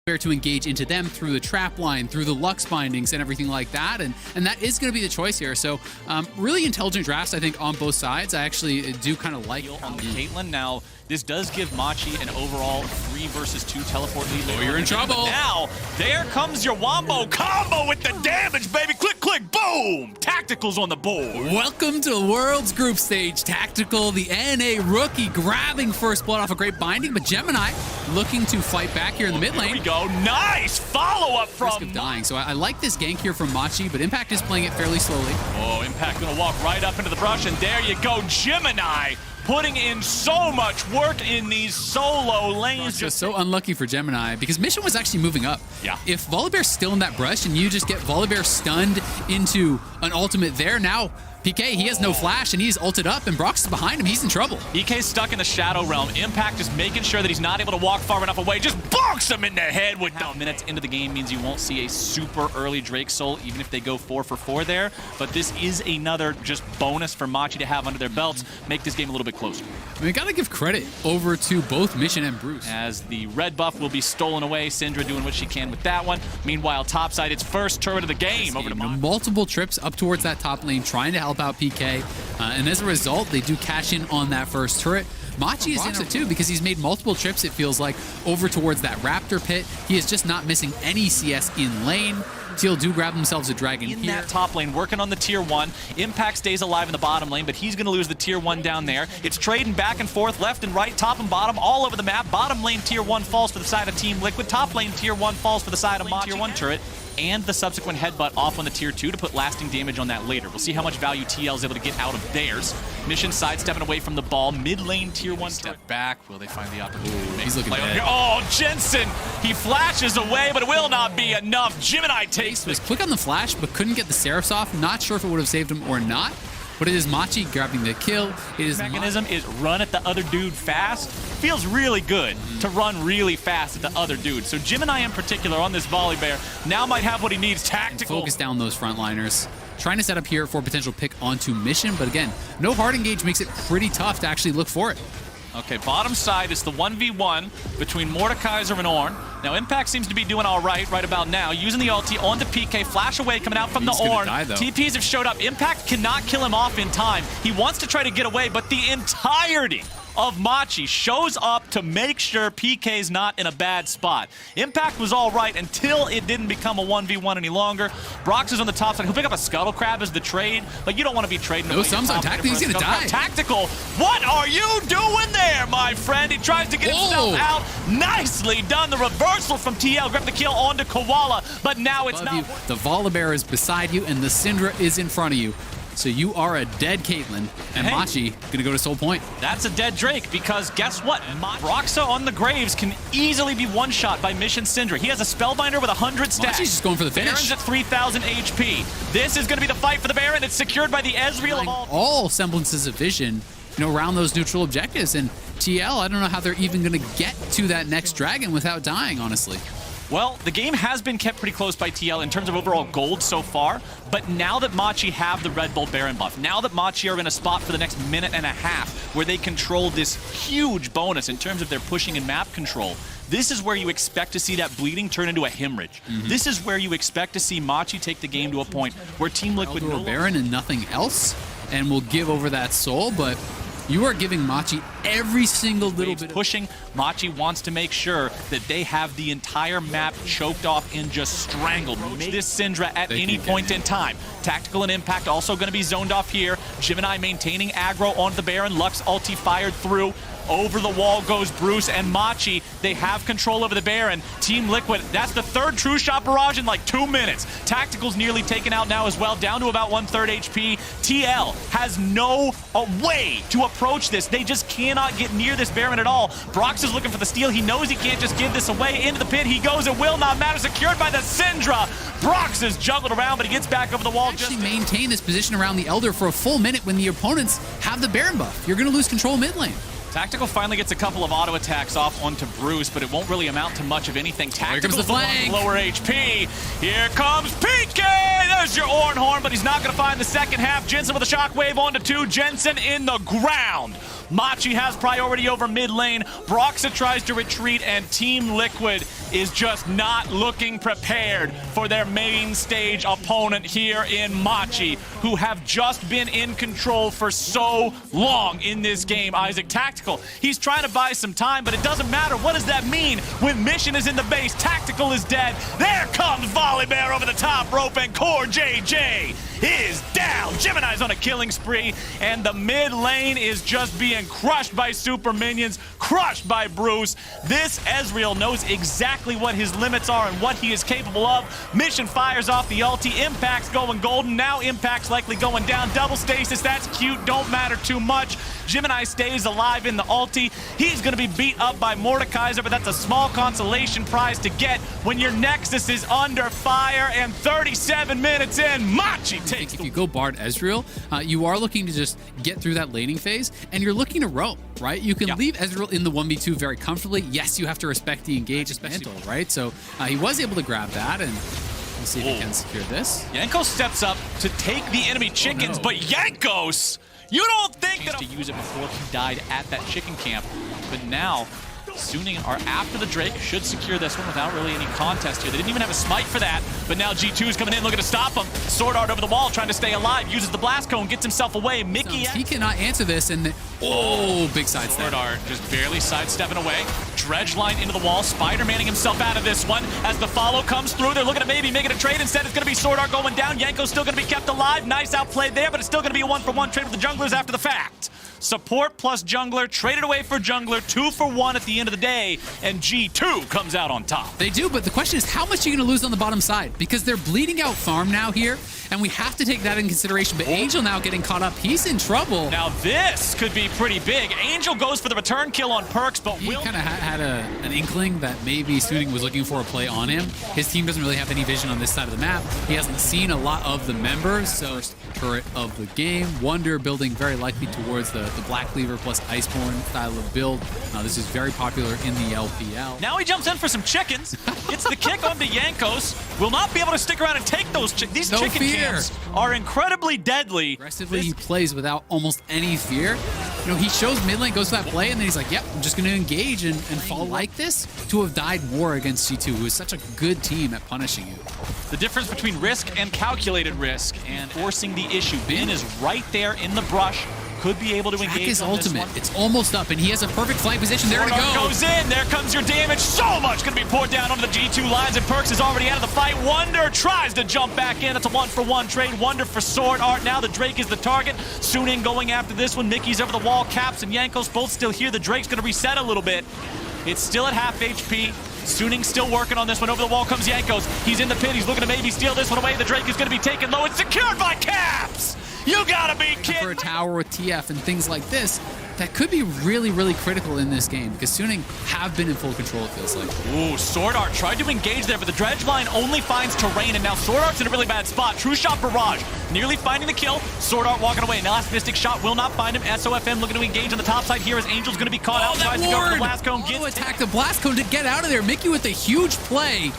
to engage into them through the trap line, through the Lux bindings and everything like that. And that is going to be the choice here. So really intelligent drafts, I think, on both sides. I actually do kind of like on the Caitlyn. Now, this does give Machi an overall 3 versus 2 teleport lead. Oh, you're in trouble. But now, there comes your Wombo combo with the damage, baby. Click, click, boom. Tactical's on the board. Welcome to the World's Group Stage. Tactical, the NA rookie, grabbing first blood off a great binding, but Gemini looking to fight back here in the mid lane. Here we go. Nice follow-up from... Risk of dying. So I like this gank here from Machi, but Impact is playing it fairly slowly. Oh, Impact gonna walk right up into the brush, and there you go, Gemini putting in so much work in these solo lanes. Just so unlucky for Gemini, because Mission was actually moving up. Yeah. If Volibear's still in that brush and you just get Volibear stunned into an ultimate there, now PK, he has no flash, and he's ulted up, and Brox is behind him. He's in trouble. EK's stuck in the Shadow Realm. Impact is making sure that he's not able to walk far enough away. Just bonks him in the head with the minutes into the game means you won't see a super early Drake Soul, even if they go 4 for 4 there. But this is another just bonus for Machi to have under their belts, make this game a little bit closer. I mean, we gotta give credit over to both Mission and Bruce. As the red buff will be stolen away, Syndra doing what she can with that one. Meanwhile, topside, it's first turret of the game over to Machi. Multiple trips up towards that top lane, trying to help out PK. And as a result, they do cash in on that first turret. Machi is in it too, because he's made multiple trips, it feels like, over towards that Raptor pit. He is just not missing any CS in lane. Teal do grab themselves a dragon in here. That top lane, working on the tier 1. Impact stays alive in the bottom lane, but he's going to lose the tier 1 down there. It's trading back and forth, left and right, top and bottom, all over the map. Bottom lane tier 1 falls for the side of Team Liquid. Top lane tier 1 falls for the side of Machi. Tier 1 turret. And the subsequent headbutt off on the tier 2 to put lasting damage on that later. We'll see how much value TL is able to get out of theirs. Mission sidestepping away from the ball. Mid lane tier 1 step back. Will they find the opportunity to make he's looking play? Oh, Jensen! He flashes away, but it will not be enough. Gemini takes was quick on the flash, but couldn't get the Seraphs off. Not sure if it would have saved him or not. But it is Machi grabbing the kill. It is mechanism is run at the other dude fast. Feels really good to run really fast at the other dude. So Gemini in particular on this Volibear now might have what he needs. Tactical. Focus down those frontliners. Trying to set up here for a potential pick onto Mission, but again, no hard engage makes it pretty tough to actually look for it. Okay, bottom side is the 1v1 between Mordekaiser and Ornn. Now, Impact seems to be doing all right about now. Using the ulti onto PK, flash away coming out from the Ornn. TPs have showed up. Impact cannot kill him off in time. He wants to try to get away, but the entirety of Machi shows up to make sure PK's not in a bad spot. Impact was all right until it didn't become a 1v1 any longer. Brox is on the top side. He'll pick up a Scuttle Crab as the trade, but you don't want to be trading away. No sums on Tactical. He's going to die. Tactical, what are you doing there, my friend? He tries to get himself out. Nicely done. The reversal from TL. Grab the kill onto Koala, but now it's not. The Volibear is beside you, and the Syndra is in front of you. So you are a dead Caitlyn, and Machi gonna go to Soul Point. That's a dead Drake, because guess what? Broxa on the Graves can easily be one-shot by Mission Syndra. He has a Spellbinder with 100 stacks. Machi's just going for the finish. Baron's at 3,000 HP. This is gonna be the fight for the Baron. It's secured by the Ezreal of all semblances of vision, around those neutral objectives. And TL, I don't know how they're even gonna get to that next dragon without dying, honestly. Well, the game has been kept pretty close by TL in terms of overall gold so far, but now that Machi have the Red Bull Baron buff, now that Machi are in a spot for the next minute and a half where they control this huge bonus in terms of their pushing and map control, this is where you expect to see that bleeding turn into a hemorrhage. This is where you expect to see Machi take the game to a point where Team Liquid will Baron and nothing else, and will give over that soul, but you are giving Machi every single little bit. Pushing, Machi wants to make sure that they have the entire map choked off and just strangled. This Syndra at any point in time. Tactical and Impact also going to be zoned off here. Gemini maintaining aggro on the Baron. Lux ulti fired through. Over the wall goes Bruce and Machi. They have control over the Baron. Team Liquid, that's the third True Shot barrage in like 2 minutes. Tactical's nearly taken out now as well, down to about 1/3 HP. TL has no way to approach this. They just cannot get near this Baron at all. Brox is looking for the steal. He knows he can't just give this away. Into the pit he goes. It will not matter. Secured by the Syndra. Brox is juggled around, but he gets back over the wall. Actually maintain this position around the Elder for a full minute when the opponents have the Baron buff. You're going to lose control mid lane. Tactical finally gets a couple of auto attacks off onto Bruce, but it won't really amount to much of anything. Tactical's the flank. Lower HP. Here comes PK! There's your Ornn Horn, but he's not going to find the second half. Jensen with a shockwave onto 2. Jensen in the ground. Machi has priority over mid lane. Broxa tries to retreat, and Team Liquid is just not looking prepared for their main stage opponent here in Machi, who have just been in control for so long in this game. Isaac Tactical, he's trying to buy some time, but it doesn't matter. What does that mean when Mission is in the base? Tactical is dead. There comes Volibear over the top rope, and Core JJ is down. Gemini's on a killing spree, and the mid lane is just being crushed by super minions, crushed by Bruce. This Ezreal knows exactly what his limits are and what he is capable of. Mission fires off the ulti. Impact's going golden. Now Impact's likely going down. Double stasis, that's cute. Don't matter too much. Gemini stays alive in the ulti. He's going to be beat up by Mordekaiser, but that's a small consolation prize to get when your Nexus is under fire. And 37 minutes in, Machi takes. If you go Bard Ezreal, you are looking to just get through that laning phase, and you're looking to roam, right? You can leave Ezreal in the 1v2 very comfortably. Yes, you have to respect the engage, especially, right? So he was able to grab that, and we'll see if he can secure this. Jankos steps up to take the enemy chickens, but Jankos, you don't think that to use it before he died at that chicken camp, but now Suning are after the Drake, should secure this one without really any contest here. They didn't even have a smite for that, but now G2 is coming in looking to stop him. Sword Art over the wall trying to stay alive, uses the blast cone, gets himself away. Mickey, he cannot answer this, and big sidestep. Sword Art just barely sidestepping away. Dredge line into the wall, Spider-Manning himself out of this one. As the follow comes through, they're looking to maybe make it a trade. Instead, it's going to be Sword Art going down. Yanko's still going to be kept alive. Nice outplayed there, but it's still going to be a 1-for-1 trade with the junglers after the fact. Support plus jungler, traded away for jungler, 2-for-1 at the end of the day, and G2 comes out on top. They do, but the question is, how much are you going to lose on the bottom side? Because they're bleeding out farm now here, and we have to take that in consideration. But Angel now getting caught up. He's in trouble. Now this could be pretty big. Angel goes for the return kill on Perks, but he kind of had an inkling that maybe Suning was looking for a play on him. His team doesn't really have any vision on this side of the map. He hasn't seen a lot of the members, so turret of the game. Wonder building very likely towards the Black Cleaver plus Iceborne style of build. This is very popular in the LPL. Now he jumps in for some chickens. Gets the kick onto Jankos. Will not be able to stick around and take those chickens. These chicken camps are incredibly deadly. Aggressively, he plays without almost any fear. You know, he shows mid lane, goes for that play, and then he's like, yep, I'm just going to engage and fall like this. To have died more against G2, who is such a good team at punishing you. The difference between risk and calculated risk and forcing the issue. Bin is right there in the brush. Could be able to engage his on ultimate. This one. It's almost up, and he has a perfect flank position. There to go. Goes in. There comes your damage. So much going to be poured down onto the G2 lines, and Perks is already out of the fight. Wonder tries to jump back in. That's a 1-for-1 trade. Wonder for Sword Art. Now the Drake is the target. Suning going after this one. Mickey's over the wall. Caps and Jankos both still here. The Drake's going to reset a little bit. It's still at half HP. Suning still working on this one. Over the wall comes Jankos. He's in the pit. He's looking to maybe steal this one away. The Drake is going to be taken low. It's secured by Caps. You gotta be kidding. For a tower with TF and things like this, that could be really, really critical in this game, because Suning have been in full control, it feels like. Ooh, Sword Art tried to engage there, but the Dredge line only finds terrain, and now Sword Art's in a really bad spot. True Shot Barrage, nearly finding the kill. Sword Art walking away. Now last Mystic Shot will not find him. SOFM looking to engage on the top side here as Angel's gonna be caught out. Tries to go for the Blast Cone. Attack the Blast Cone to get out of there. Mickey with a huge play.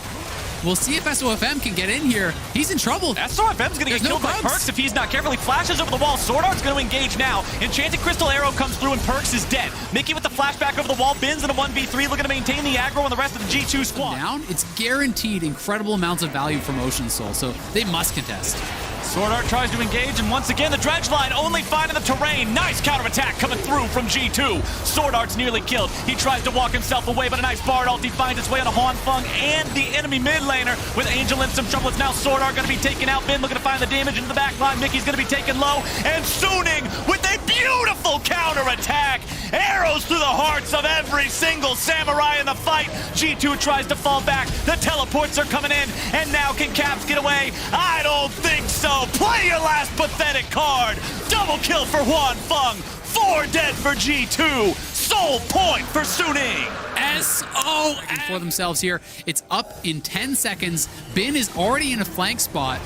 We'll see if SOFM can get in here. He's in trouble. SOFM's gonna get killed by Perks if he's not careful. He flashes over the wall. Sword Art's gonna engage now. Enchanted Crystal Arrow comes through and Perks is dead. Mickey with the flashback over the wall. Bins in a 1v3 looking to maintain the aggro on the rest of the G2 squad. Down, it's guaranteed incredible amounts of value from Ocean Soul, so they must contest. Sword Art tries to engage, and once again, the Dredge line only finding the terrain. Nice counterattack coming through from G2. Sword Art's nearly killed. He tries to walk himself away, but a nice Bard ulti finds its way on a Huan Feng and the enemy mid laner with Angel in some trouble. It's now Sword Art going to be taken out. Bin looking to find the damage into the back line. Mickey's going to be taken low, and Suning with a beautiful counterattack. Arrows through the hearts of every single samurai in the fight. G2 tries to fall back. The teleports are coming in, and now can Caps get away? I don't think so. Play your last pathetic card. Double kill for Huan Feng. 4 dead for G2. Soul point for Suning. SO for themselves here. It's up in 10 seconds. Bin is already in a flank spot.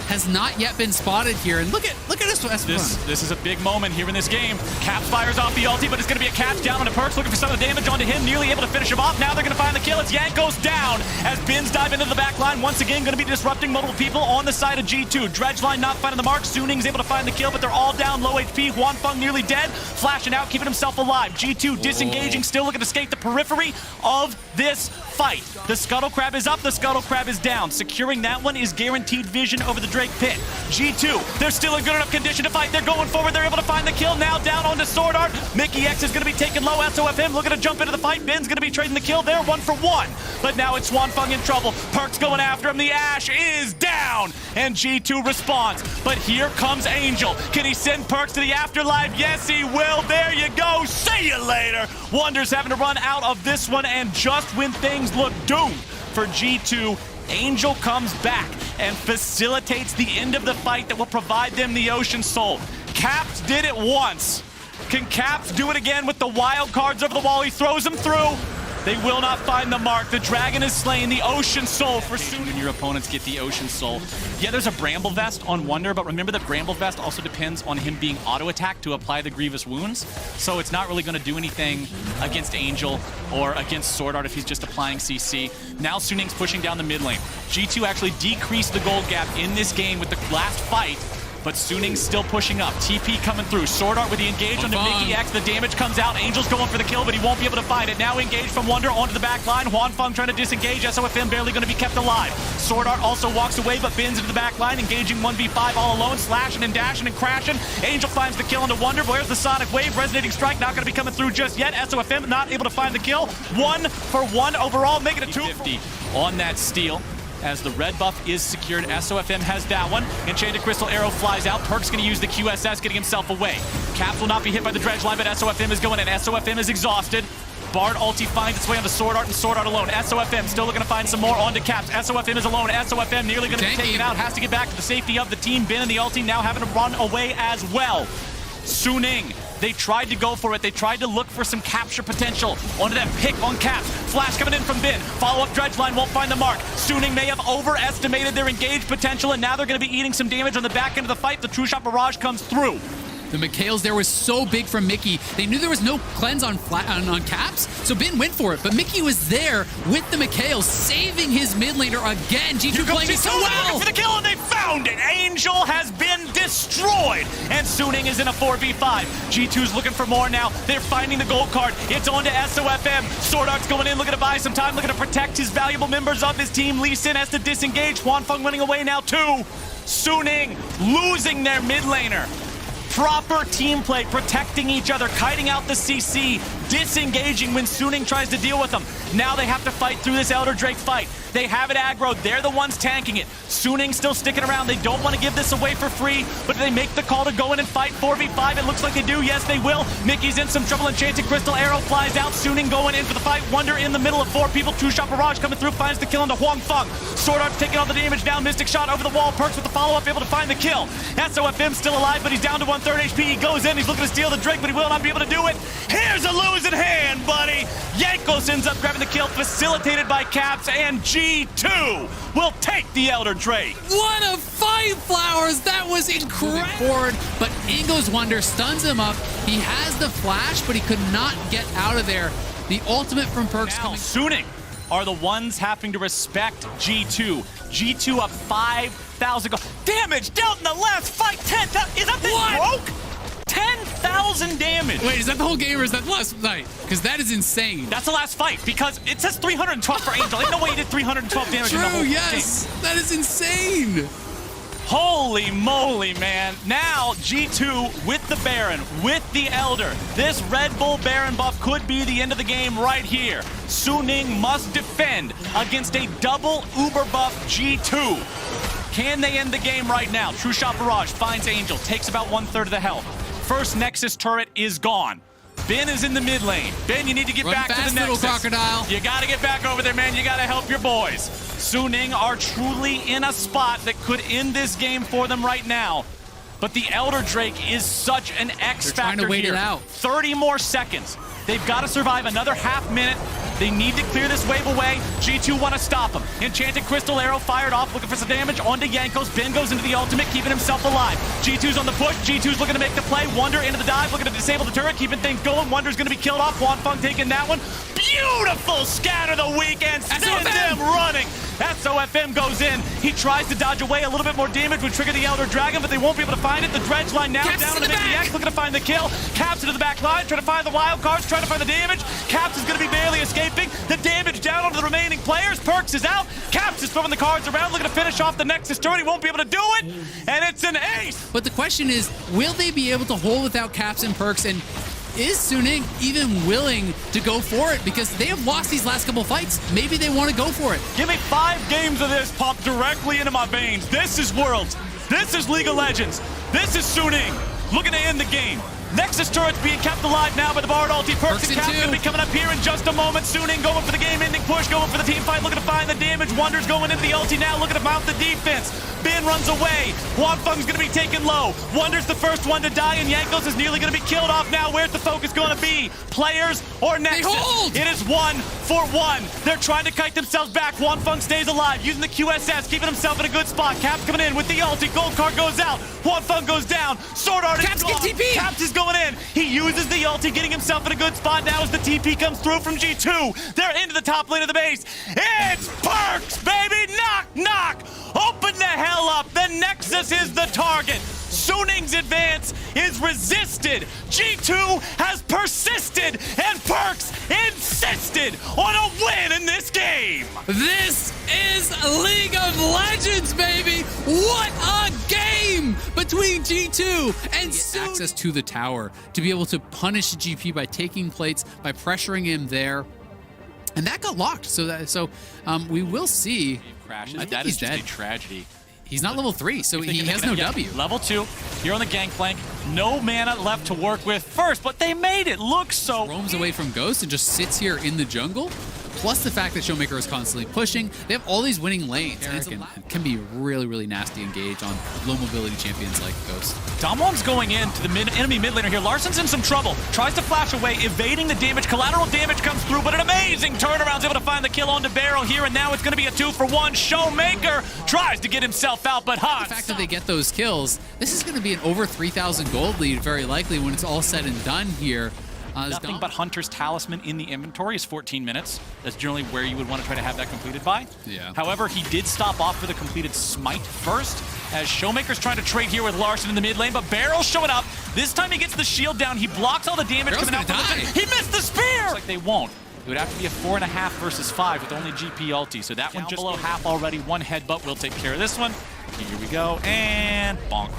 Has not yet been spotted here. And look at this. This is a big moment here in this game. Caps fires off the ulti, but it's going to be a catch down on the Perks, looking for some of the damage onto him, nearly able to finish him off. Now they're going to find the kill. It's Jankos down as Bins dive into the back line. Once again, going to be disrupting multiple people on the side of G2. Dredge line not finding the mark. Suning's able to find the kill, but they're all down, low HP. Huan Feng nearly dead, flashing out, keeping himself alive. G2 disengaging, still looking to escape the periphery of this fight. The Scuttle Crab is up, the Scuttle Crab is down. Securing that one is guaranteed vision over the Drake pit. G2, they're still in good enough condition to fight. They're going forward, they're able to find the kill. Now down onto Sword Art. Mikyx is going to be taken low. SOFM looking to jump into the fight. Ben's going to be trading the kill there, 1 for 1. But now it's Hwanfeng in trouble. Perkz going after him. The Ashe is down. And G2 responds. But here comes Angel. Can he send Perkz to the afterlife? Yes, he will. There you go. See you later. Wonder's having to run out of this one. And just when things look doomed for G2, Angel comes back and facilitates the end of the fight that will provide them the Ocean Soul. Caps did it once. Can Caps do it again with the wild cards over the wall? He throws them through. They will not find the mark. The dragon is slain. The Ocean Soul for soon. When your opponents get the Ocean Soul. Yeah, there's a Bramble Vest on Wonder, but remember the Bramble Vest also depends on him being auto-attacked to apply the Grievous Wounds. So it's not really going to do anything against Angel or against Sword Art if he's just applying CC. Now Suning's pushing down the mid lane. G2 actually decreased the gold gap in this game with the last fight. But Suning's still pushing up. TP coming through. Sword Art with the engage onto Mikyx. The damage comes out. Angel's going for the kill, but he won't be able to find it. Now engaged from Wonder onto the back line. Hwanfeng trying to disengage. SOFM barely going to be kept alive. Sword Art also walks away, but bends into the back line, engaging 1v5 all alone, slashing and dashing and crashing. Angel finds the kill into Wonder. Where's the Sonic Wave? Resonating Strike not going to be coming through just yet. SOFM not able to find the kill. 1 for 1 overall, making it 250 on that steal. As the red buff is secured, SOFM has that one. Enchanted Crystal Arrow flies out. Perkz going to use the QSS, getting himself away. Caps will not be hit by the dredge line, but SOFM is going in. SOFM is exhausted. Bard ulti finds its way onto Sword Art and Sword Art alone. SOFM still looking to find some more onto Caps. SOFM is alone. SOFM nearly going to be taken out. Has to get back to the safety of the team. Ben and the ulti now having to run away as well. Suning. They tried to go for it. They tried to look for some capture potential onto that pick on Caps. Flash coming in from Ben. Follow-up dredge line won't find the mark. Suning may have overestimated their engage potential, and now they're going to be eating some damage on the back end of the fight. The True Shot Barrage comes through. The Mikaels there was so big from Mickey. They knew there was no cleanse on Caps, so Ben went for it. But Mickey was there with the Mikaels, saving his mid laner again. G2 playing it so well. For the kill, and they found it. Angel has been destroyed, and Suning is in a 4v5. G2's looking for more now. They're finding the gold card. It's on to SOFM. Sword Art's going in, looking to buy some time, looking to protect his valuable members of his team. Lee Sin has to disengage. Hwanfeng running away now too. Suning losing their mid laner. Proper team play, protecting each other, kiting out the CC, disengaging when Suning tries to deal with them. Now they have to fight through this Elder Drake fight. They have it aggroed. They're the ones tanking it. Suning still sticking around. They don't want to give this away for free, but they make the call to go in and fight 4v5. It looks like they do. Yes, they will. Mickey's in some trouble. Enchanted Crystal Arrow flies out. Suning going in for the fight. Wonder in the middle of 4 people. True Shot Barrage coming through. Finds the kill into Hwanfeng. Sword Art's taking all the damage down. Mystic Shot over the wall. Perkz with the follow-up, able to find the kill. SOFM still alive, but he's down to 1/3 HP. He goes in. He's looking to steal the Drake, but he will not be able to do it. Here's a losing hand, buddy. Jankos ends up grabbing the kill, facilitated by Caps, and G2 will take the Elder Drake. What a fight, Flowers! That was incredible. Forward, but Ingo's Wonder stuns him up. He has the flash, but he could not get out of there. The ultimate from Perkz coming. Suning are the ones having to respect G2. G2 up 5,000 damage dealt in the last fight. 10,000. Is that thing broke? 10,000 damage. Wait, is that the whole game or is that the last fight? Because that is insane. That's the last fight because it says 312 for Angel. Ain't no way he did 312 damage in the whole yes. Game. That is insane. Holy moly, man. Now G2 with the Baron, with the Elder. This Red Bull Baron buff could be the end of the game right here. Suning must defend against a double Uber buff G2. Can they end the game right now? True Shot Barrage finds Angel, takes about 1/3 of the health. First Nexus turret is gone. Ben is in the mid lane. Ben, you need to get back to the Nexus. Little crocodile. You got to get back over there, man. You got to help your boys. Suning are truly in a spot that could end this game for them right now. But the Elder Drake is such an X factor here. They're trying to wait it out. 30 more seconds. They've got to survive another half minute. They need to clear this wave away. G2 want to stop them. Enchanted Crystal Arrow fired off, looking for some damage onto Jankos. Ben goes into the ultimate, keeping himself alive. G2's on the push. G2's looking to make the play. Wonder into the dive, looking to disable the turret, keeping things going. Wonder's going to be killed off. Hwanfeng taking that one. Beautiful scatter the weekend. Send them running. FM goes in. He tries to dodge away. A little bit more damage would trigger the Elder Dragon, but they won't be able to find it. The Dredge line now Caps down to to the the back. X, looking to find the kill. Caps into the back line, trying to find the wild cards, trying to find the damage. Caps is going to be barely escaping. The damage down onto the remaining players. Perkz is out. Caps is throwing the cards around, looking to finish off the Nexus turret. He won't be able to do it, and it's an ace. But the question is, will they be able to hold without Caps and Perkz? And is Suning even willing to go for it? Because they have lost these last couple fights. Maybe they want to go for it. Give me 5 games of this pumped directly into my veins. This is Worlds. This is League of Legends. This is Suning looking to end the game. Nexus turret's being kept alive now by the Bard ulti. Perkz and Caps going to be coming up here in just a moment. Suning going for the game-ending push, going for the team fight, looking to find the damage. Wonders going into the ulti now, looking to mount the defense. Bin runs away. Huanfeng's going to be taken low. Wonder's the first one to die, and Jankos is nearly going to be killed off now. Where's the focus going to be? Players or Nexus? They hold! It is 1-for-1. They're trying to kite themselves back. Huanfeng stays alive, using the QSS, keeping himself in a good spot. Caps coming in with the ulti. Gold card goes out. Huanfeng goes down. Sword Art Caps get TP! Caps is going in. He uses the ulti, getting himself in a good spot now as the TP comes through from G2. They're into the top lane of the base. It's Perkz, baby! Knock, knock! Open the hell up! The Nexus is the target. Suning's advance is resisted. G2 has persisted, and Perkz insisted on a win in this game. This is League of Legends, baby! What a game between G2 and Suning. Access to the tower to be able to punish GP by taking plates, by pressuring him there. And that got locked, so we will see. Crashes. I think That he's is just dead. a tragedy. He's not level 3, so he has no W. Level 2, here on the Gangplank. No mana left to work with first, but they made it look so... Roams away from Ghost and just sits here in the jungle. Plus the fact that Showmaker is constantly pushing. They have all these winning lanes, and it can be really, really nasty engage on low mobility champions like Ghost. Damwon's going into the enemy mid laner here. Larsen's in some trouble. Tries to flash away, evading the damage. Collateral damage comes through, but an amazing turnaround's able to find the kill onto Barrel here, and now it's going to be a 2-for-1. Showmaker tries to get himself out, but Hans. The fact that they get those kills, this is going to be an over 3,000 gold lead very likely when it's all said and done here. Nothing but Hunter's Talisman in the inventory is 14 minutes. That's generally where you would want to try to have that completed by. Yeah. However, he did stop off for the completed Smite first, as Showmaker's trying to trade here with Larsen in the mid lane, but Barrel's showing up. This time he gets the shield down. He blocks all the damage Barrel's coming out from gonna the... die. He missed the spear! Looks like they won't. It would have to be a 4.5 versus 5 with only GP ulti. So that one just below half already. One headbutt will take care of this one. Here we go, and bonk.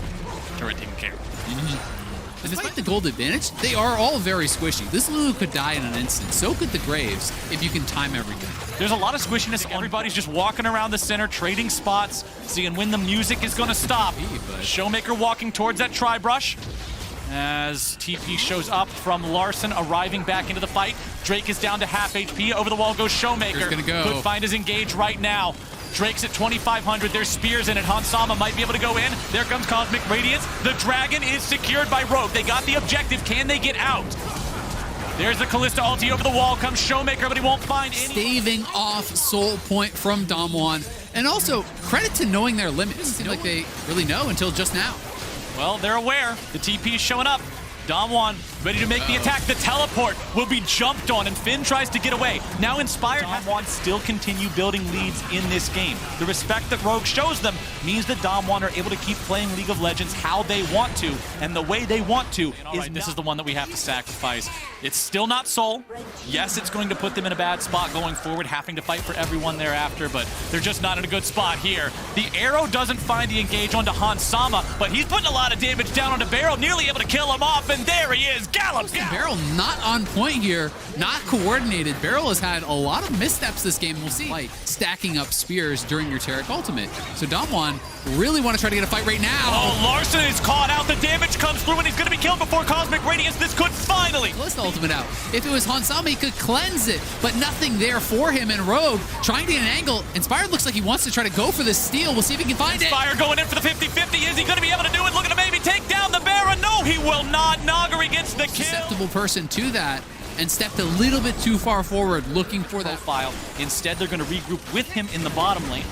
Turret taken care of. And despite the gold advantage, they are all very squishy. This Lulu could die in an instant. So could the Graves if you can time everything. There's a lot of squishiness. Everybody's just walking around the center, trading spots, seeing when the music is going to stop. Showmaker walking towards that tri-brush as TP shows up from Larsen, arriving back into the fight. Drake is down to half HP. Over the wall goes Showmaker. Gonna go. Could find his engage right now. Drake's at 2,500. There's spears in it. Hansama might be able to go in. There comes Cosmic Radiance. The dragon is secured by Rogue. They got the objective. Can they get out? There's the Kalista ulti over the wall. Comes Showmaker, but he won't find any. Staving off Soul Point from Damwon. And also, credit to knowing their limits. It doesn't seem like they really know until just now. Well, they're aware. The TP is showing up. Damwon ready to make the attack. The teleport will be jumped on, and Finn tries to get away. Now Inspired, Damwon still continue building leads in this game. The respect that Rogue shows them means that Damwon are able to keep playing League of Legends how they want to, and the way they want to is this is the one that we have to sacrifice. It's still not Soul. Yes, it's going to put them in a bad spot going forward, having to fight for everyone thereafter, but they're just not in a good spot here. The arrow doesn't find the engage onto Hansama, but he's putting a lot of damage down onto Barrel, nearly able to kill him off, and there he is, gallops. Barrel not on point here, not coordinated. Barrel has had a lot of missteps this game. We'll see. Like stacking up spears during your Taric ultimate. So Damwon really want to try to get a fight right now. Oh, Larsen is caught out. The damage comes through, and he's going to be killed before Cosmic Radiance. This could finally. Kalista ultimate out. If it was Hansama, he could cleanse it, but nothing there for him. And Rogue trying to get an angle. Inspired looks like he wants to try to go for the steal. We'll see if he can find it. Inspire going in for the 50-50. Is he going to be able to do it? Looking to maybe take down the Baron. No, he will not. Nagari gets the kill. Susceptible person to that, and stepped a little bit too far forward looking for that profile. Instead, they're going to regroup with him in the bottom lane.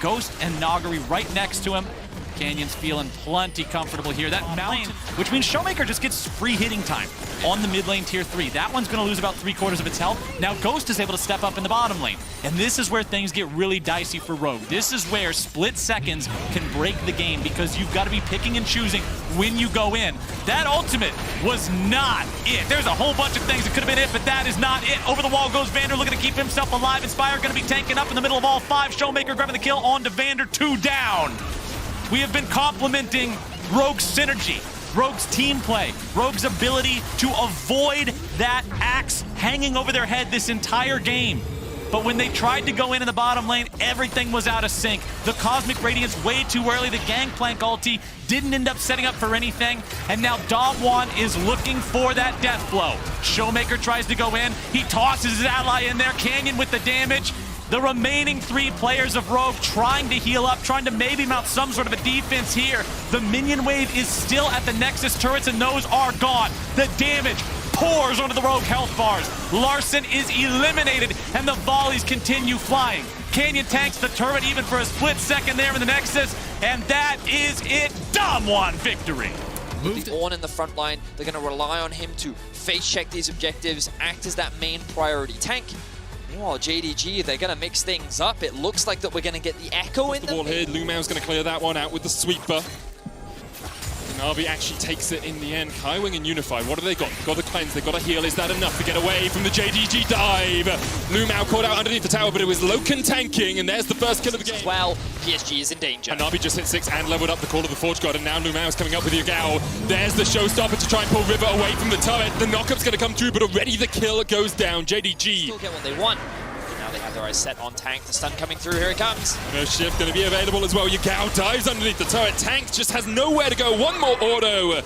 Ghost and Nagari right next to him. Canyon's feeling plenty comfortable here. That mountain, which means Showmaker just gets free hitting time on the mid lane tier 3. That one's going to lose about 3/4 of its health. Now Ghost is able to step up in the bottom lane. And this is where things get really dicey for Rogue. This is where split seconds can break the game because you've got to be picking and choosing when you go in. That ultimate was not it. There's a whole bunch of things that could have been it, but that is not it. Over the wall goes Vander, looking to keep himself alive. Inspire going to be tanking up in the middle of all 5. Showmaker grabbing the kill on to Vander, 2 down. We have been complimenting Rogue's synergy, Rogue's team play, Rogue's ability to avoid that axe hanging over their head this entire game. But when they tried to go in the bottom lane, everything was out of sync. The Cosmic Radiance way too early. The Gangplank ulti didn't end up setting up for anything. And now Dogwan is looking for that death blow. Showmaker tries to go in. He tosses his ally in there. Canyon with the damage. The remaining 3 players of Rogue trying to heal up, trying to maybe mount some sort of a defense here. The minion wave is still at the Nexus turrets, and those are gone. The damage pours onto the Rogue health bars. Larssen is eliminated, and the volleys continue flying. Canyon tanks the turret even for a split second there in the Nexus, and that is it. Damwon victory. With the Ornn in the front line, they're going to rely on him to face check these objectives, act as that main priority tank. Meanwhile, JDG, they're going to mix things up. It looks like that we're going to get the Echo in the wall here. Lumao's going to clear that one out with the sweeper. Na'Vi actually takes it in the end. Kaiwing and Unify, what have they got? They've got the cleanse, they've got a heal. Is that enough to get away from the JDG dive? Lumao caught out underneath the tower, but it was Loken tanking, and there's the first kill of the game. Well, PSG is in danger. And Na'Vi just hit 6 and leveled up the Call of the Forge God, and now Lumao is coming up with Yagao. There's the showstopper to try and pull River away from the turret. The knockup's going to come through, but already the kill goes down. JDG. Still get what they want. Now they have their eyes set on Tank. The stun coming through. Here it comes. No shift going to be available as well. Yagao dives underneath the turret. Tank just has nowhere to go. One more auto.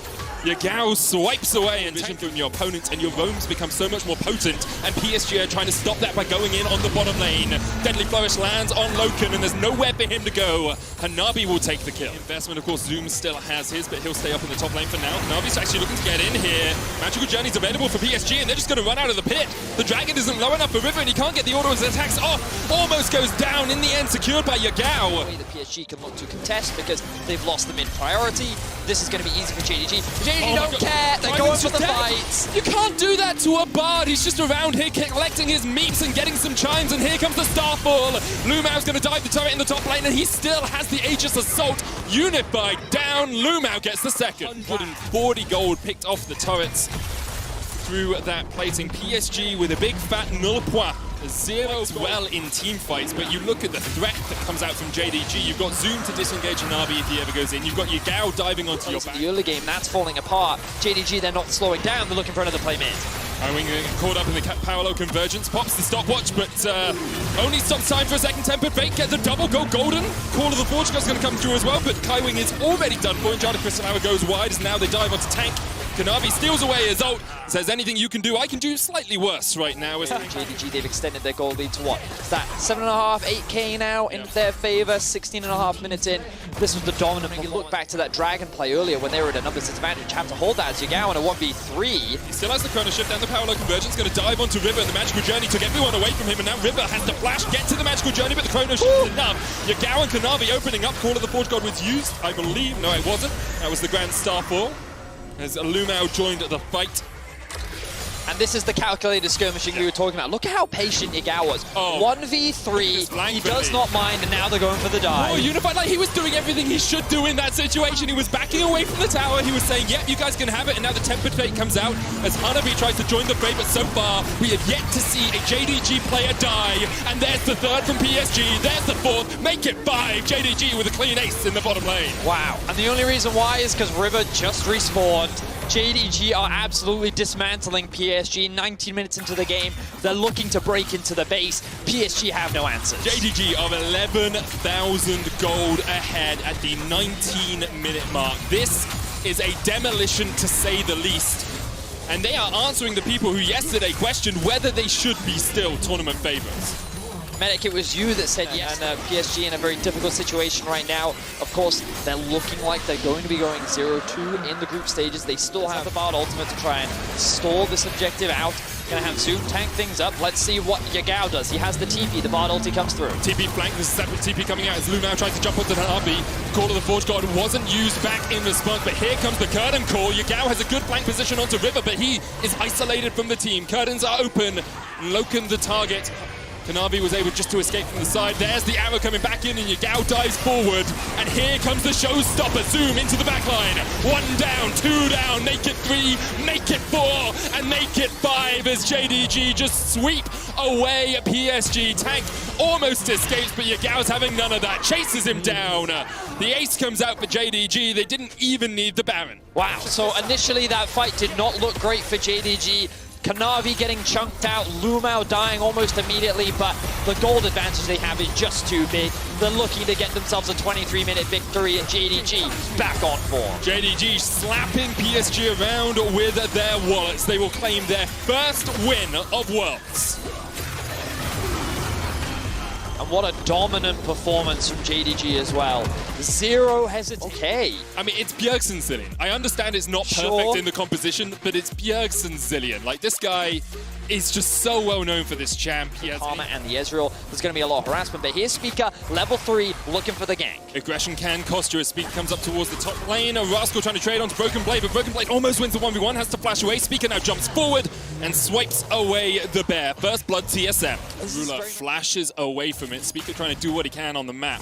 Yagao swipes away and vision from your opponent, and your roams become so much more potent, and PSG are trying to stop that by going in on the bottom lane. Deadly Flourish lands on Loken, and there's nowhere for him to go. Hanabi will take the kill. Investment, of course, Zoom still has his, but he'll stay up in the top lane for now. Hanabi's actually looking to get in here. Magical Journey's available for PSG, and they're just going to run out of the pit. The Dragon isn't low enough for River, and he can't get the auto as attacks off. Almost goes down in the end, secured by Yagao. The PSG can look to contest because they've lost the mid priority. This is going to be easy for JDG. JDG don't care. They're going for the fights. You can't do that to a Bard. He's just around here collecting his meeps and getting some chimes, and here comes the Starfall. Lumao's going to dive the turret in the top lane, and he still has the Aegis Assault. Unified down. Lumao gets the second. 140 gold picked off the turrets through that plating. PSG with a big fat null point. 0 well in team fights, but you look at the threat that comes out from JDG. You've got Zoom to disengage Hanabi if he ever goes in. You've got Yagao diving onto your back. The early game, that's falling apart. JDG, they're not slowing down. They're looking for another play mid. Kaiwing caught up in the parallel convergence, pops the stopwatch, but only stops time for a second. Tempered Fate get the double, go golden. Call of the Forge God's going to come through as well, but Kaiwing is already done for, and Jada Crystal Hour goes wide as now they dive onto Tank. Kanavi steals away his ult, says anything you can do, I can do slightly worse right now. JDG, they've extended their goal lead to what? Is that 7.5, 8k now in their favor, 16.5 minutes in. This was the dominant. You look back to that Dragon play earlier when they were at a numbers advantage, have to hold that as Yagao in a 1v3. He still has the Chrono Shift and the Parallel Convergence, going to dive onto River, and the Magical Journey took everyone away from him, and now River has to flash, get to the Magical Journey, but the Chrono Shift is enough. Yagao and Kanavi opening up. Call of the Forge God was used, I believe. No, it wasn't. That was the Grand Starfall, as Lumao joined the fight. And this is the calculated skirmishing we were talking about. Look at how patient Yagao was. 1v3, he does not mind, and now they're going for the dive. Oh, Unified, like he was doing everything he should do in that situation. He was backing away from the tower. He was saying, yep, you guys can have it. And now the Tempered Fate comes out as Hanabi tries to join the fray, but so far, we have yet to see a JDG player die. And there's the third from PSG. There's the fourth. Make it 5. JDG with a clean ace in the bottom lane. Wow. And the only reason why is because River just respawned. JDG are absolutely dismantling PSG. 19 minutes into the game, they're looking to break into the base. PSG have no answers. JDG of 11,000 gold ahead at the 19-minute mark. This is a demolition to say the least. And they are answering the people who yesterday questioned whether they should be still tournament favorites. Medic, it was you that said yes. And PSG in a very difficult situation right now. Of course, they're looking like they're going to be going 0-2 in the group stages. They still have the Bard ultimate to try and stall this objective out. Gonna have Zoom tank things up. Let's see what Yagao does. He has the TP. The Bard ulti comes through. TP flank, there's a separate TP coming out as Lu now tries to jump onto the Hanabi. Call of the Forge God wasn't used back in response, but here comes the Curtain call. Yagao has a good flank position onto River, but he is isolated from the team. Curtains are open. Loken the target. Kanavi was able just to escape from the side. There's the arrow coming back in, and Yagao dives forward. And here comes the showstopper. Zoom into the backline. 1 down, 2 down, make it 3, make it 4, and make it 5 as JDG just sweep away PSG. Tank almost escapes, but Yagao's having none of that. Chases him down. The ace comes out for JDG. They didn't even need the Baron. Wow. So initially that fight did not look great for JDG. Kanavi getting chunked out, Lumao dying almost immediately, but the gold advantage they have is just too big. They're looking to get themselves a 23-minute victory, and JDG back on form. JDG slapping PSG around with their wallets. They will claim their first win of Worlds. And what a dominant performance from JDG as well. Zero hesitation. Okay. I mean, it's Bjergsen Zillion. I understand it's not perfect in the composition, but it's Bjergsen Zillion. Like, this guy is just so well known for this champ. He has Karma and the Ezreal. There's going to be a lot of harassment, but here's Spica, level 3, looking for the gank. Aggression can cost you as Speaker comes up towards the top lane. Rascal trying to trade onto Broken Blade, but Broken Blade almost wins the 1v1, has to flash away. Speaker now jumps forward and swipes away the bear. First blood TSM. Rula flashes away from it. Speaker trying to do what he can on the map.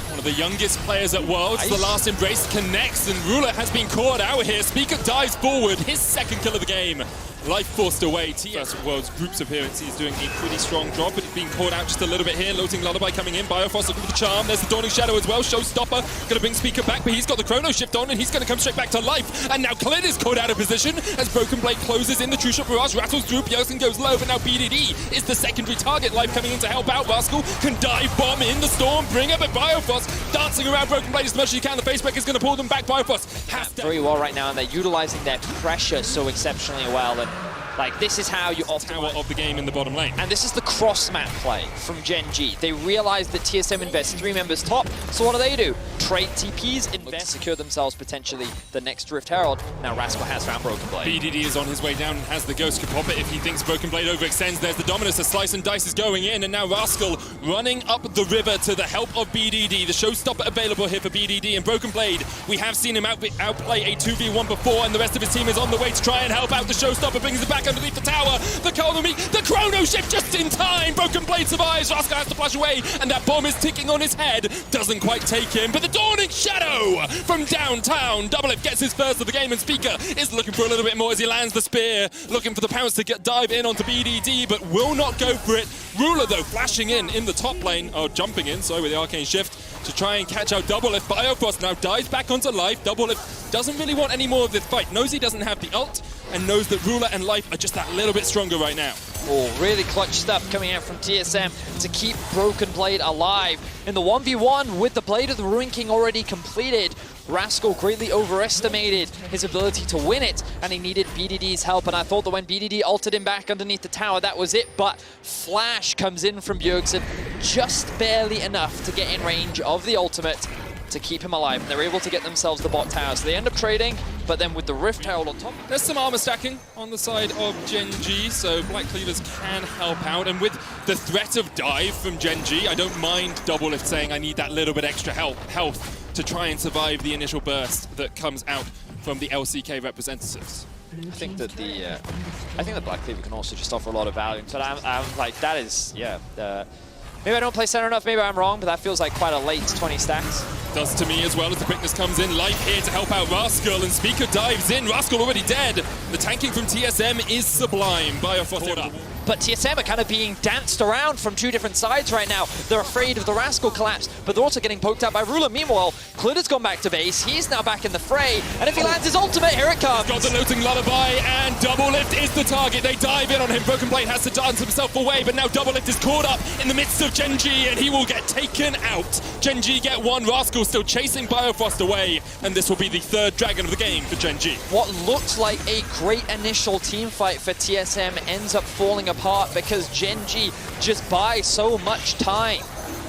One of the youngest players at Worlds. The last embrace connects, and Rula has been caught out here. Speaker dives forward, his second kill of the game. Life forced away. TS World's groups appearance. He's doing a pretty strong job, but he's being caught out just a little bit here. Loading Lullaby coming in. Biofrost looking for the charm. There's the Dawning Shadow as well. Showstopper going to bring Speaker back, but he's got the Chrono Shift on, and he's going to come straight back to life. And now Clint is caught out of position as Broken Blade closes in the True Shot Barrage. Rattles through. Bjergsen goes low, but now BDD is the secondary target. Life coming in to help out. Rascal can dive bomb in the storm. Bring up a Biofrost. Dancing around Broken Blade as much as he can. The Facebreak is going to pull them back. Biofrost has to... Very well right now, and they're utilizing their pressure so exceptionally well. And like, this is how you optimize of the game in the bottom lane. And this is the cross-map play from Gen G. They realize that TSM invests 3 members top, so what do? Trade TPs, invest, secure themselves potentially the next Rift Herald. Now Rascal has found Broken Blade. BDD is on his way down and has the Ghost. Could pop it if he thinks Broken Blade overextends. There's the Dominus, a slice and dice is going in, and now Rascal running up the river to the help of BDD. The showstopper available here for BDD, and Broken Blade, we have seen him outplay a 2v1 before, and the rest of his team is on the way to try and help out. The showstopper brings it back underneath the tower. The Konomi, the Chrono Shift just in time. Broken Blade survives. Rascal has to flash away, and that bomb is ticking on his head. Doesn't quite take him, but the Dawning Shadow from downtown. Doublelift gets his first of the game, and Speaker is looking for a little bit more as he lands the spear. Looking for the pounce to dive in onto BDD, but will not go for it. Ruler, though, flashing in the top lane, or jumping in, sorry, with the Arcane Shift to try and catch out Doublelift. Biofrost now dives back onto Life. Doublelift doesn't really want any more of this fight. Knows he doesn't have the ult, and knows that Ruler and Life are just that little bit stronger right now. Oh, really clutch stuff coming out from TSM to keep Broken Blade alive. In the 1v1 with the Blade of the Ruin King already completed, Rascal greatly overestimated his ability to win it, and he needed BDD's help, and I thought that when BDD ulted him back underneath the tower, that was it, but Flash comes in from Bjergsen just barely enough to get in range of the ultimate to keep him alive, and they're able to get themselves the bot tower. So they end up trading, but then with the Rift Herald on top. There's some armor stacking on the side of Gen G, so Black Cleavers can help out. And with the threat of dive from Gen G, I don't mind Doublelift saying I need that little bit extra health to try and survive the initial burst that comes out from the LCK representatives. I think that the Black Cleaver can also just offer a lot of value, but I'm like, that is, yeah. Maybe I don't play center enough, maybe I'm wrong, but that feels like quite a late 20 stacks. Does to me as well as the quickness comes in. Life here to help out Rascal, and Speaker dives in. Rascal already dead. The tanking from TSM is sublime. Biofrost. But TSM are kind of being danced around from 2 different sides right now. They're afraid of the Rascal collapse, but they're also getting poked out by Ruler. Meanwhile, Clutter's gone back to base. He's now back in the fray, and if he lands his ultimate, here it comes. Got the Loading Lullaby, and Doublelift is the target. They dive in on him. Broken Blade has to dance himself away, but now Doublelift is caught up in the midst of Gen G, and he will get taken out. Gen G get one. Rascal still chasing Biofrost away. and this will be the third Dragon of the game for Gen G. What looked like a great initial team fight for TSM ends up falling apart because Gen G just buys so much time.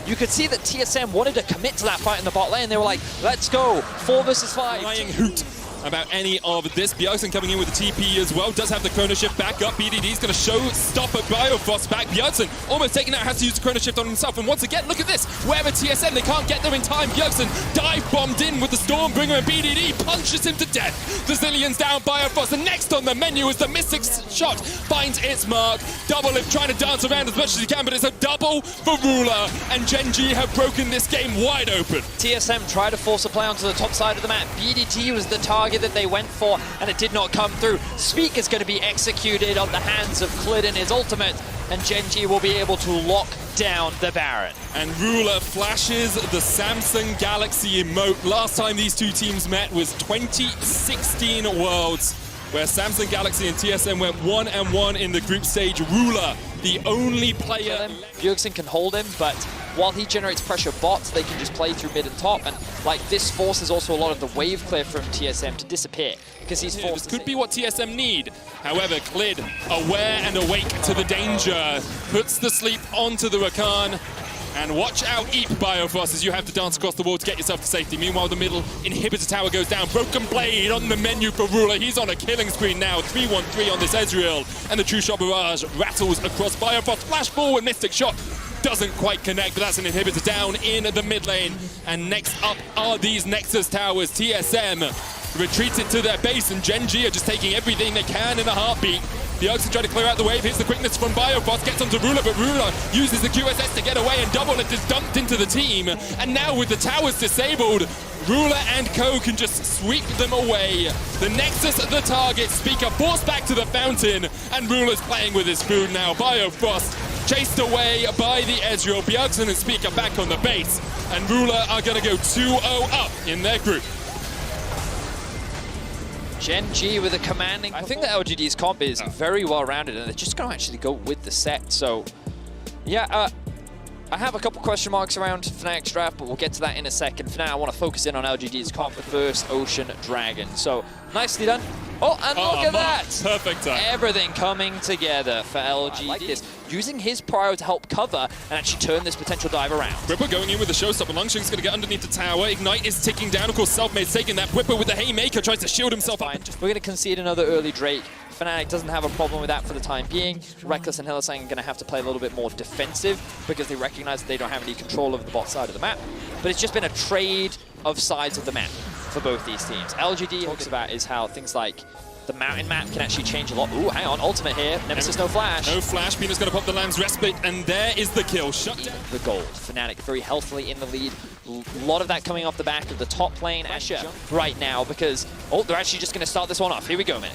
You could see that TSM wanted to commit to that fight in the bot lane. They were like, let's go, 4 versus 5. Flying hoot about any of this. Bjergsen coming in with the TP as well, does have the Chrono Shift back up. BDD's going to show stop at Biofrost back. Bjergsen almost taking out, has to use the Chrono Shift on himself. And once again, look at this, wherever TSM, they can't get there in time. Bjergsen dive bombed in with the Stormbringer, and BDD punches him to death. The Zillion's down, Biofrost, and next on the menu is the Mystic shot, finds its mark. Doublelift trying to dance around as much as he can, but it's a double for Ruler, and Gen G have broken this game wide open. TSM tried to force a play onto the top side of the map. BDT was the target that they went for, and it did not come through. Speak is going to be executed on the hands of Klid and his ultimate, and Gen G will be able to lock down the Baron. And Ruler flashes the Samsung Galaxy emote. Last time these two teams met was 2016 Worlds, where Samsung Galaxy and TSM went 1-1 in the group stage. Ruler, the only player. Bjergsen can hold him, but while he generates pressure bots, they can just play through mid and top, and like this forces also a lot of the wave clear from TSM to disappear because he's forced. This could be what TSM need. However, Klid, aware and awake to the danger, puts the sleep onto the Rakan. And watch out, Eep Biofrost, as you have to dance across the wall to get yourself to safety. Meanwhile, the middle inhibitor tower goes down. Broken Blade on the menu for Ruler. He's on a killing screen now. 3-1-3 on this Ezreal. And the True Shot Barrage rattles across Biofrost. Flash forward, Mystic Shot. Doesn't quite connect, but that's an inhibitor down in the mid lane. And next up are these Nexus towers. TSM retreated to their base, and Gen G are just taking everything they can in a heartbeat. Bjergsen trying to clear out the wave, hits the quickness from Biofrost, gets onto Ruler, but Ruler uses the QSS to get away, and Doublelift is dumped into the team. And now with the towers disabled, Ruler and Co can just sweep them away. The Nexus, the target, Speaker forced back to the fountain, and Ruler's playing with his food now. Biofrost chased away by the Ezreal. Bjergsen and Speaker back on the base, and Ruler are going to go 2-0 up in their group. Gen G with a commanding. I think that LGD's comp is very well rounded, and they're just going to actually go with the set. So, yeah, I have a couple question marks around Fnatic's draft, but we'll get to that in a second. For now, I want to focus in on LGD's comp versus Ocean Dragon. So, nicely done. Oh, and look at that! Perfect time. Everything coming together for LGD. Like this, using his prio to help cover and actually turn this potential dive around. Whipper going in with the showstopper. Lungshing's going to get underneath the tower. Ignite is ticking down. Of course, Selfmade's taking that. Whipper with the Haymaker tries to shield himself up. We're going to concede another early Drake. Fnatic doesn't have a problem with that for the time being. Rekkles and Hylissang are going to have to play a little bit more defensive because they recognize that they don't have any control over the bot side of the map. But it's just been a trade of sides of the map for both these teams. LGD talks about is how things like the mountain map can actually change a lot. Ooh, hang on, ultimate here. Nemesis, no flash. No flash. Peanut's going to pop the Lamb's Respite, and there is the kill. Shut down. The gold. Fnatic very healthily in the lead. A lot of that coming off the back of the top lane Asher right now because, oh, they're actually just going to start this one off. Here we go, man.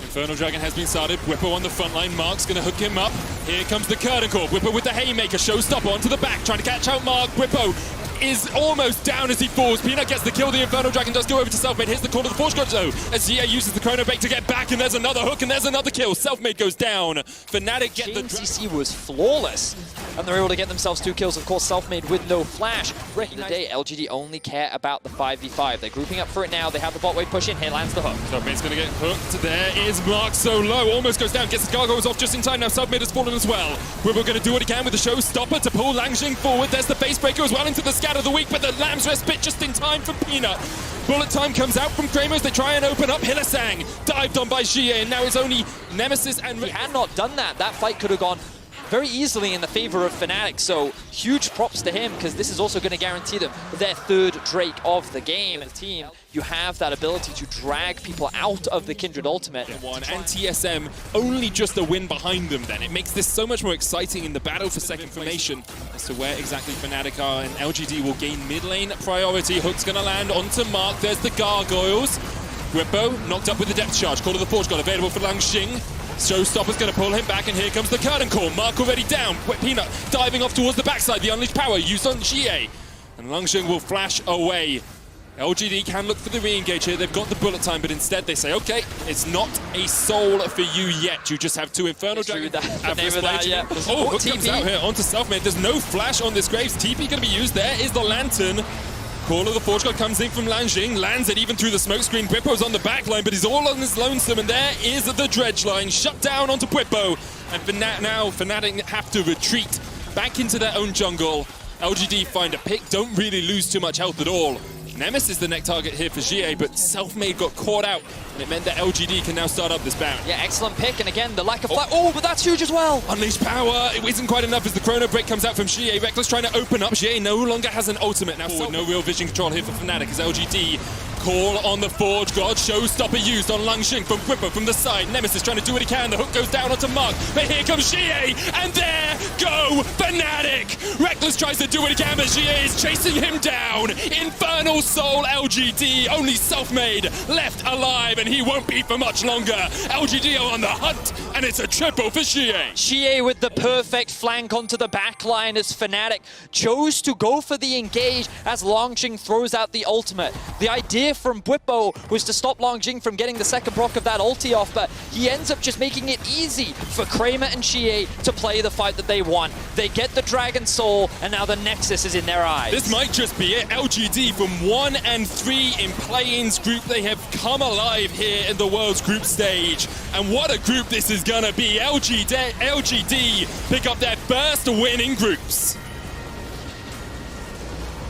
Infernal Dragon has been started. Whipper on the front line. Mark's going to hook him up. Here comes the Curtain Core. Whipper with the Haymaker. Showstopper onto the back, trying to catch out Mark. Whipper is almost down as he falls. Peanut gets the kill. The Infernal Dragon does go over to Selfmade. Here's the call to the Force Grudge though, as Zia uses the Chrono Bait to get back, and there's another hook, and there's another kill. Selfmade goes down. Fnatic get the... CC was flawless, and they're able to get themselves 2 kills. Of course, Selfmade with no flash. Breaking the day, LGD only care about the 5v5. They're grouping up for it now. They have the bot wave push in. Here lands the hook. Selfmade's going to get hooked. There is Mark so low. Almost goes down. Gets his gargoyles off just in time. Now Selfmade has fallen as well. Whipper going to do what he can with the Showstopper to pull Langxing forward. There's the Face Breaker as well into the Scatter of the Week, but the Lamb's Respite just in time for Peanut. Bullet time comes out from Kramers. They try and open up. Hylissang dived on by Xie, and now it's only Nemesis and... He had not done that. That fight could have gone very easily in the favor of Fnatic, so huge props to him because this is also going to guarantee them their 3rd Drake of the game. As a team, you have that ability to drag people out of the Kindred ultimate. And TSM only just a win behind them then. It makes this so much more exciting in the battle for second information as to where exactly Fnatic are, and LGD will gain mid lane priority. Hook's going to land onto Mark. There's the gargoyles. Whippo knocked up with the depth charge. Call of the Forge God available for Langxing. Showstopper's going to pull him back, and here comes the Curtain Call. Mark already down. Peanut diving off towards the backside. The Unleashed Power used on Xie. And Langxing will flash away. LGD can look for the re-engage here. They've got the bullet time, but instead they say, okay, it's not a soul for you yet. You just have 2 Infernal Dragons. Oh, Hook comes out here onto Selfmade. There's no flash on this Graves. TP going to be used. There is the Lantern. Call of the Forge God comes in from Lanjing, lands it even through the smoke screen. Bwipo's on the back line, but he's all on his lonesome, and there is the dredge line shut down onto Bwipo. And now Fnatic have to retreat back into their own jungle. LGD find a pick, don't really lose too much health at all. Nemesis is the next target here for GA, but Selfmade got caught out, and it meant that LGD can now start up this Baron. Yeah, excellent pick, and again, the lack of flag. Oh, but that's huge as well! Unleash power, it isn't quite enough as the Chrono Break comes out from GA. Rekkles trying to open up, GA no longer has an ultimate. Now no real vision control here for Fnatic as LGD call on the Forge God, showstopper used on Lanjing from Bwipo from the side. Nemesis trying to do what he can, the hook goes down onto Mark, but here comes GA, and there go Fnatic! Rekkles tries to do what he can, but GA is chasing him down. Infernal Soul LGD, only Selfmade left alive, and he won't be for much longer. LGD are on the hunt, and it's a triple for GA. GA with the perfect flank onto the back line as Fnatic chose to go for the engage as Lanjing throws out the ultimate. The idea from Bwipo was to stop Lanjing from getting the second proc of that ulti off, but he ends up just making it easy for Kramer and GA to play the fight that they want. They get the Dragon Soul, and now the Nexus is in their eyes. This might just be it. LGD from 1 and 3 in play-ins group. They have come alive here in the World's group stage. And what a group this is gonna be. LGD pick up their first win in groups.